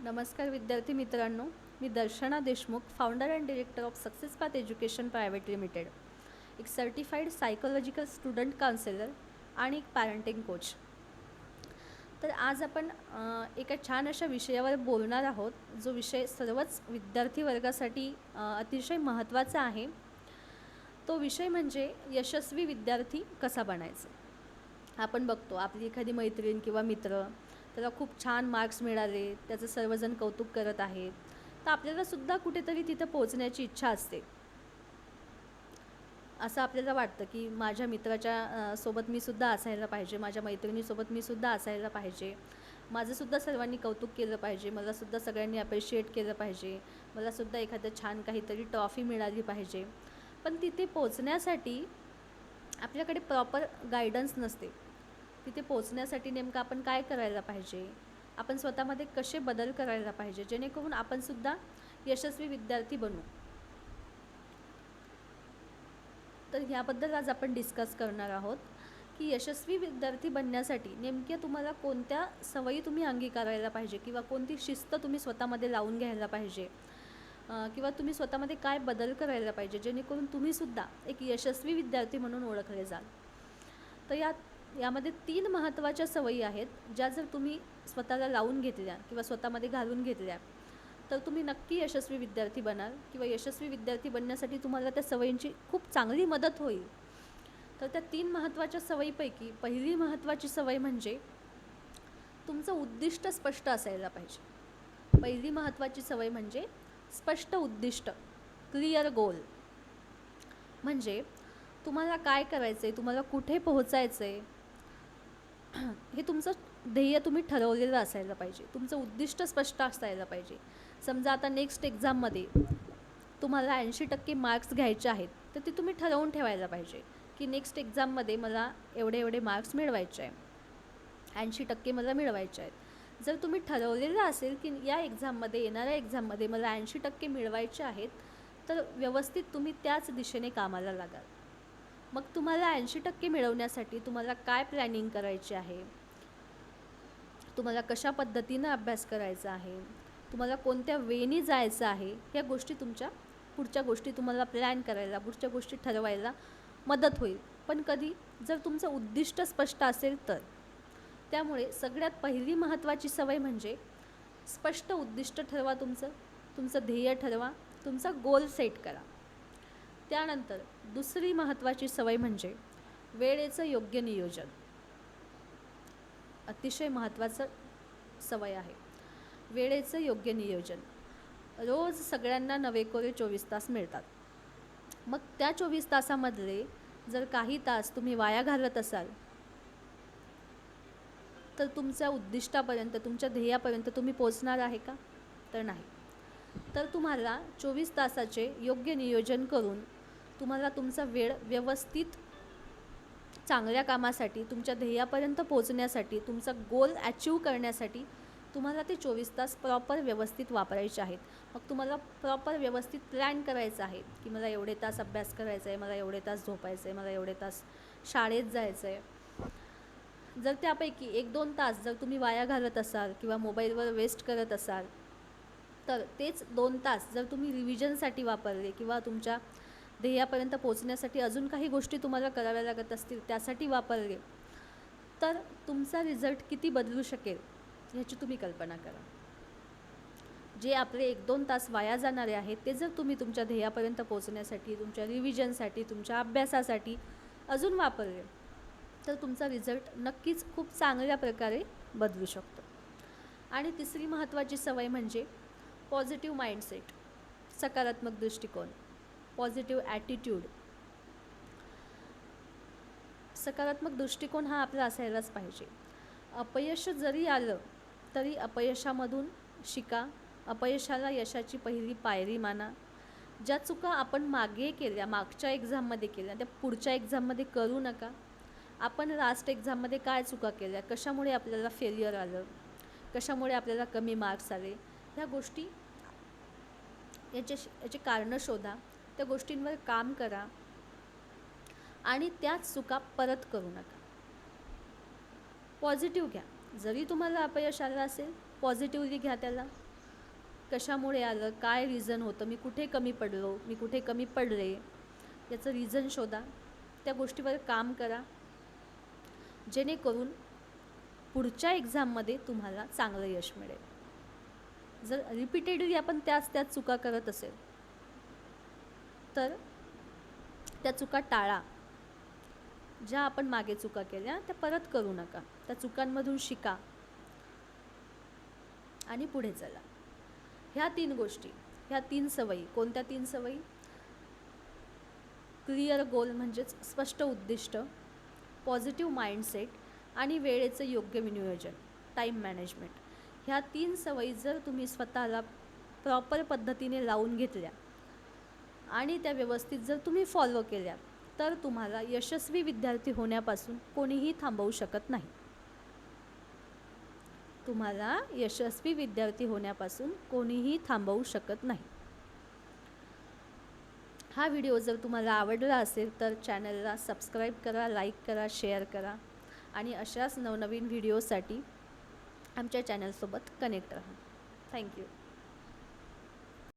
नमस्कार विद्यार्थी मित्रांनो, मी Darshana Deshmukh, founder and director of success path education private limited, एक सर्टिफाईड सायकोलॉजिकल स्टुडंट काउन्सिलर आणि एक पॅरेंटिंग कोच. तर आज आपण एका छान अशा विषयावर बोलणार आहोत, जो विषय सर्वच विद्यार्थी वर्गासाठी अतिशय महत्त्वाचा आहे. तो विषय म्हणजे यशस्वी विद्यार्थी कसा बनायचा. आपण बघतो आपली एखादी मैत्रीण किंवा मित्र, त्याला खूप छान मार्क्स मिळाले, त्याचं सर्वजण कौतुक करत आहेत, तर आपल्यालासुद्धा कुठेतरी तिथं पोचण्याची इच्छा असते. असं आपल्याला वाटतं की माझ्या मित्राच्या सोबत मी सुद्धा असायला पाहिजे, माझ्या मैत्रिणीसोबत मी सुद्धा असायला पाहिजे, माझंसुद्धा सर्वांनी कौतुक केलं पाहिजे, मलासुद्धा सगळ्यांनी अप्रिशिएट केलं पाहिजे, मलासुद्धा एखादं छान काहीतरी ट्रॉफी मिळाली पाहिजे. पण तिथे पोचण्यासाठी आपल्याकडे प्रॉपर गायडन्स नसते. तिथे पोचण्यासाठी नेमकं आपण काय करायला पाहिजे, आपण स्वतःमध्ये कसे बदल करायला पाहिजे, जेणेकरून आपणसुद्धा यशस्वी विद्यार्थी बनू. तर ह्याबद्दल आज आपण डिस्कस करणार आहोत की यशस्वी विद्यार्थी बनण्यासाठी नेमक्या तुम्हाला कोणत्या सवयी तुम्ही अंगीकारायला पाहिजे, किंवा कोणती शिस्त तुम्ही स्वतःमध्ये लावून घ्यायला पाहिजे, किंवा तुम्ही स्वतःमध्ये काय बदल करायला पाहिजे, जेणेकरून तुम्हीसुद्धा एक यशस्वी विद्यार्थी म्हणून ओळखले जाल. तर यामध्ये 3 महत्त्वाच्या सवयी आहेत, ज्या जर तुम्ही स्वतःला लावून घेतल्या किंवा स्वतःमध्ये घालून घेतल्या तर तुम्ही नक्की यशस्वी विद्यार्थी बनाल, किंवा यशस्वी विद्यार्थी बनण्यासाठी तुम्हाला त्या सवयींची खूप चांगली मदत होईल. तर त्या 3 महत्त्वाच्या सवयीपैकी पहिली महत्त्वाची सवय म्हणजे तुमचं उद्दिष्ट स्पष्ट असायला पाहिजे. पहिली महत्त्वाची सवय म्हणजे स्पष्ट उद्दिष्ट, क्लिअर गोल. म्हणजे तुम्हाला काय करायचं आहे, तुम्हाला कुठे पोहोचायचं आहे, हे तुमचं ध्येय तुम्ही ठरवलेलं असायला पाहिजे. तुमचं उद्दिष्ट स्पष्ट असायला पाहिजे. समजा आता नेक्स्ट एक्झाममध्ये तुम्हाला 80% मार्क्स घ्यायचे आहेत, तर ते तुम्ही ठरवून ठेवायला पाहिजे की नेक्स्ट एक्झाममध्ये मला एवढे मार्क्स मिळवायचे आहे, 80% मला मिळवायचे आहेत. जर तुम्ही ठरवलेलं असेल की या एक्झाममध्ये, येणाऱ्या एक्झाममध्ये मला 80% मिळवायचे आहेत, तर व्यवस्थित तुम्ही त्याच दिशेने कामाला लागाल. मग तुम्हाला 80% मिळवण्यासाठी तुम्हाला काय प्लॅनिंग करायची आहे, तुम्हाला कशा पद्धतीनं अभ्यास करायचा आहे, तुम्हाला कोणत्या वेनी जायचं आहे, ह्या गोष्टी तुमच्या पुढच्या गोष्टी तुम्हाला प्लॅन करायला, पुढच्या गोष्टी ठरवायला मदत होईल. पण कधी जर तुमचं उद्दिष्ट स्पष्ट असेल तर. त्यामुळे सगळ्यात पहिली महत्त्वाची सवय म्हणजे स्पष्ट उद्दिष्ट ठरवा, तुमचं ध्येय ठरवा, तुमचा गोल सेट करा. त्यानंतर दुसरी महत्त्वाची सवय म्हणजे वेळेचं योग्य नियोजन. अतिशय महत्त्वाचं सवय आहे वेळेचं योग्य नियोजन. रोज सगळ्यांना नवेकोरे 24 तास मिळतात. मग त्या 24 तासामधले जर काही तास तुम्ही वाया घालत असाल, तर तुमच्या उद्दिष्टापर्यंत, तुमच्या ध्येयापर्यंत तुम्ही पोचणार आहे का? तर नाही. तर तुम्हाला 24 तासाचे योग्य नियोजन करून तुम्हाला तुमचा वेळ व्यवस्थित चांगल्या कामासाठी, तुमच्या ध्येयापर्यंत पोचण्यासाठी, तुमचा गोल अचीव करण्यासाठी तुम्हाला ते 24 तास प्रॉपर व्यवस्थित वापरायचे आहेत. मग तुम्हाला प्रॉपर व्यवस्थित प्लॅन करायचं आहे की मला एवढे तास अभ्यास करायचा आहे, मला एवढे तास झोपायचं आहे, मला एवढे तास शाळेत जायचं आहे. जर त्यापैकी 1-2 तास जर तुम्ही वाया घालत असाल किंवा मोबाईलवर वेस्ट करत असाल, तर तेच 2 तास जर तुम्ही रिव्हिजनसाठी वापरले किंवा तुमच्या ध्येयापर्यंत पोचण्यासाठी अजून काही गोष्टी तुम्हाला कराव्या लागत असतील त्यासाठी वापरले, तर तुमचा रिझल्ट किती बदलू शकेल ह्याची तुम्ही कल्पना करा. जे आपले 1-2 तास वाया जाणारे आहेत, ते जर तुम्ही तुमच्या ध्येयापर्यंत पोचण्यासाठी, तुमच्या रिव्हिजनसाठी, तुमच्या अभ्यासासाठी अजून वापरले, तर तुमचा रिझल्ट नक्कीच खूप चांगल्या प्रकारे बदलू शकतो. आणि तिसरी महत्त्वाची सवय म्हणजे पॉझिटिव्ह माइंडसेट, सकारात्मक दृष्टिकोन, पॉझिटिव्ह ॲटिट्यूड. सकारात्मक दृष्टिकोन हा आपला असायलाच पाहिजे. अपयश जरी आलं तरी अपयशामधून शिका, अपयशाला यशाची पहिली पायरी माना. ज्या चुका आपण मागे केल्या, मागच्या एक्झाममध्ये केल्या, त्या पुढच्या एक्झाममध्ये करू नका. आपण लास्ट एक्झाममध्ये काय चुका केल्या, कशामुळे आपल्याला फेल्युअर आलं, कशामुळे आपल्याला कमी मार्क्स आले, ह्या गोष्टी, याचे कारणं शोधा, त्या गोष्टींवर काम करा आणि त्याच चुका परत करू नका. पॉझिटिव्ह घ्या. जरी तुम्हाला अपयश आलं असेल, पॉझिटिव्हली घ्या त्याला. कशामुळे आलं, काय रिझन होतं, मी कुठे कमी पडलो, मी कुठे कमी पडले, याचं रिझन शोधा. त्या गोष्टीवर काम करा, जेणेकरून पुढच्या एक्झाममध्ये तुम्हाला चांगलं यश मिळेल. जर रिपीटेडली आपण त्याच चुका करत असेल तर त्या चुका टाळा. ज्या आपण मागे चुका केल्या त्या परत करू नका. त्या चुकांमधून शिका आणि पुढे चला. ह्या 3 गोष्टी, ह्या 3 सवयी. कोणत्या 3 सवयी? क्लिअर गोल म्हणजेच स्पष्ट उद्दिष्ट, पॉझिटिव्ह माइंडसेट आणि वेळेचं योग्य विनियोजन, टाईम मॅनेजमेंट. ह्या 3 सवयी जर तुम्ही स्वतःला प्रॉपर पद्धतीने लावून घेतल्या आणि त्या व्यवस्थित जर तुम्ही फॉलो केल्या तर तुम्हाला यशस्वी विद्यार्थी होण्यापासून कोणीही थांबवू शकत नाही. तुम्हाला यशस्वी विद्यार्थी होण्यापासून कोणीही थांबवू शकत नाही. हा व्हिडिओ जर तुम्हाला आवडला असेल तर चॅनलला सबस्क्राईब करा, लाईक करा, शेअर करा आणि अशाच नवनवीन व्हिडिओसाठी आमच्या चॅनलसोबत कनेक्ट राहा. थँक्यू.